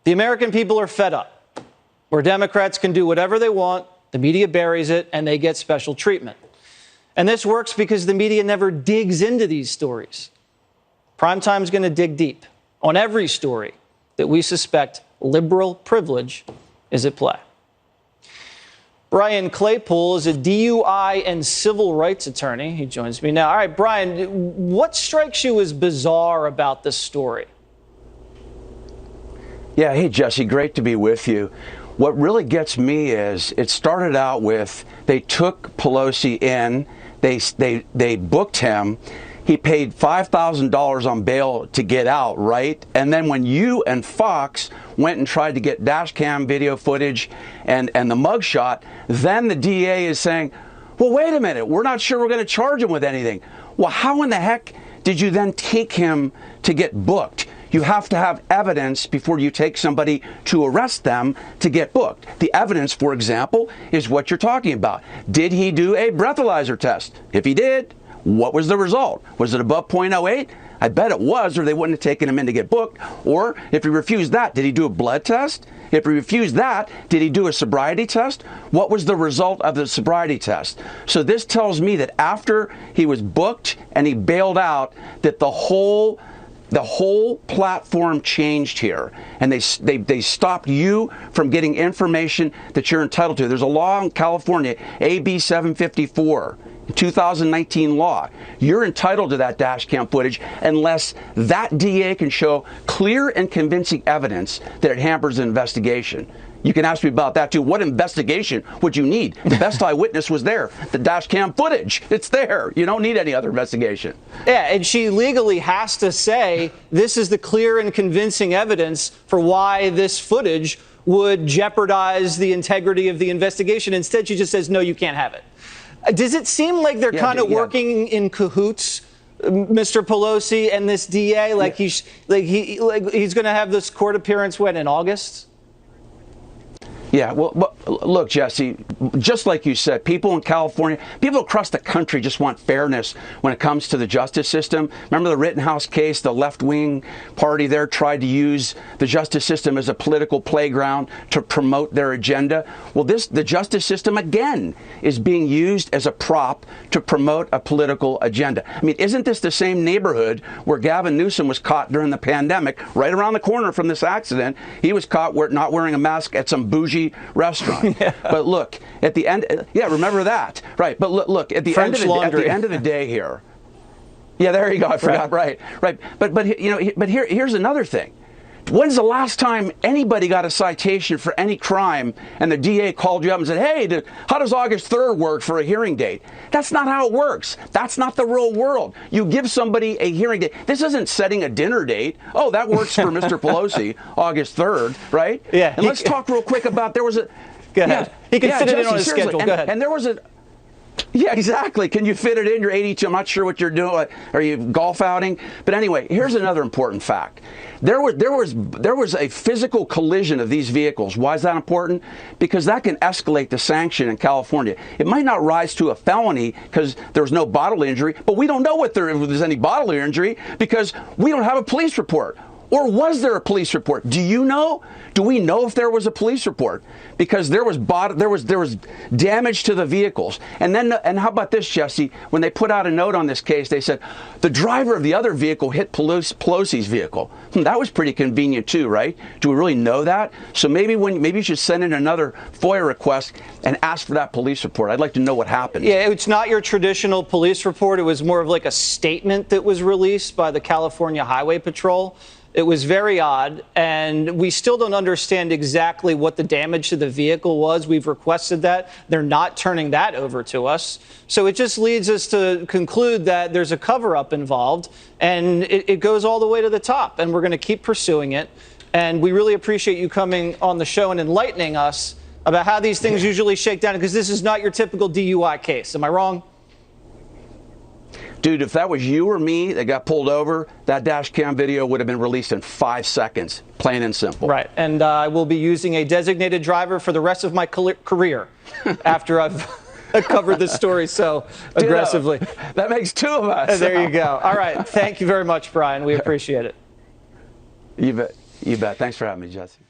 The American people are fed up, where Democrats can do whatever they want, the media buries it, and they get special treatment. And this works because the media never digs into these stories. Primetime's going to dig deep on every story that we suspect liberal privilege is at play. Brian Claypool is a DUI and civil rights attorney. He joins me now. All right, Brian, what strikes you as bizarre about this story? Yeah, hey, Jesse, great to be with you. What really gets me is it started out with they took Pelosi in, they booked him. He paid $5,000 on bail to get out, right? And then when you and Fox went and tried to get dash cam video footage and the mugshot, then the DA is saying, well, wait a minute, we're not sure we're going to charge him with anything. Well, how in the heck did you then take him to get booked? You have to have evidence before you take somebody to arrest them to get booked. The evidence, for example, is what you're talking about. Did he do a breathalyzer test? If he did, what was the result? Was it above 0.08? I bet it was, or they wouldn't have taken him in to get booked. Or if he refused that, did he do a blood test? If he refused that, did he do a sobriety test? What was the result of the sobriety test? So this tells me that after he was booked and he bailed out, that the whole platform changed here, and they stopped you from getting information that you're entitled to. There's a law in California, AB 754, 2019 law. You're entitled to that dash cam footage unless that DA can show clear and convincing evidence that it hampers the investigation. You can ask me about that too. What investigation would you need? The best eyewitness was there. The dash cam footage, it's there. You don't need any other investigation. Yeah, and she legally has to say this is the clear and convincing evidence for why this footage would jeopardize the integrity of the investigation. Instead, she just says, no, you can't have it. Does it seem like they're kind of working in cahoots, Mr. Pelosi and this DA? Like he's going to have this court appearance when, in August? Yeah, well, look, Jesse, just like you said, people in California, people across the country just want fairness when it comes to the justice system. Remember the Rittenhouse case? The left-wing party there tried to use the justice system as a political playground to promote their agenda. Well, the justice system, again, is being used as a prop to promote a political agenda. I mean, isn't this the same neighborhood where Gavin Newsom was caught during the pandemic, right around the corner from this accident? He was caught not wearing a mask at some bougie restaurant. Yeah. But look, at the end, remember that, right? But look, at the end of the day here, yeah, there you go. I forgot, right. But here's another thing. When's the last time anybody got a citation for any crime and the DA called you up and said, hey, how does August 3rd work for a hearing date? That's not how it works. That's not the real world. You give somebody a hearing date. This isn't setting a dinner date. Oh, that works for Mr. Pelosi, August 3rd, right? Yeah. And let's talk real quick about Go ahead. Yeah, he can fit it in on his schedule. Go ahead. And there was a... Yeah, exactly. Can you fit it in? You're 82. I'm not sure what you're doing. Are you golf outing? But anyway, here's another important fact. There was a physical collision of these vehicles. Why is that important? Because that can escalate the sanction in California. It might not rise to a felony because there's no bodily injury, but we don't know if there's any bodily injury because we don't have a police report. Or was there a police report? Do you know? Do we know if there was a police report? Because there was damage to the vehicles. And how about this, Jesse? When they put out a note on this case, they said the driver of the other vehicle hit Pelosi's vehicle. That was pretty convenient too, right? Do we really know that? So maybe you should send in another FOIA request and ask for that police report. I'd like to know what happened. Yeah, it's not your traditional police report. It was more of like a statement that was released by the California Highway Patrol. It was very odd, and we still don't understand exactly what the damage to the vehicle was. We've requested that. They're not turning that over to us. So it just leads us to conclude that there's a cover-up involved, and it goes all the way to the top, and we're going to keep pursuing it. And we really appreciate you coming on the show and enlightening us about how these things usually shake down, because this is not your typical DUI case. Am I wrong? Dude, if that was you or me that got pulled over, that dash cam video would have been released in 5 seconds, plain and simple. Right, and I will be using a designated driver for the rest of my career after I've covered this story so aggressively. That makes 2 of us. There you go. All right, thank you very much, Brian. We appreciate it. You bet. Thanks for having me, Jesse.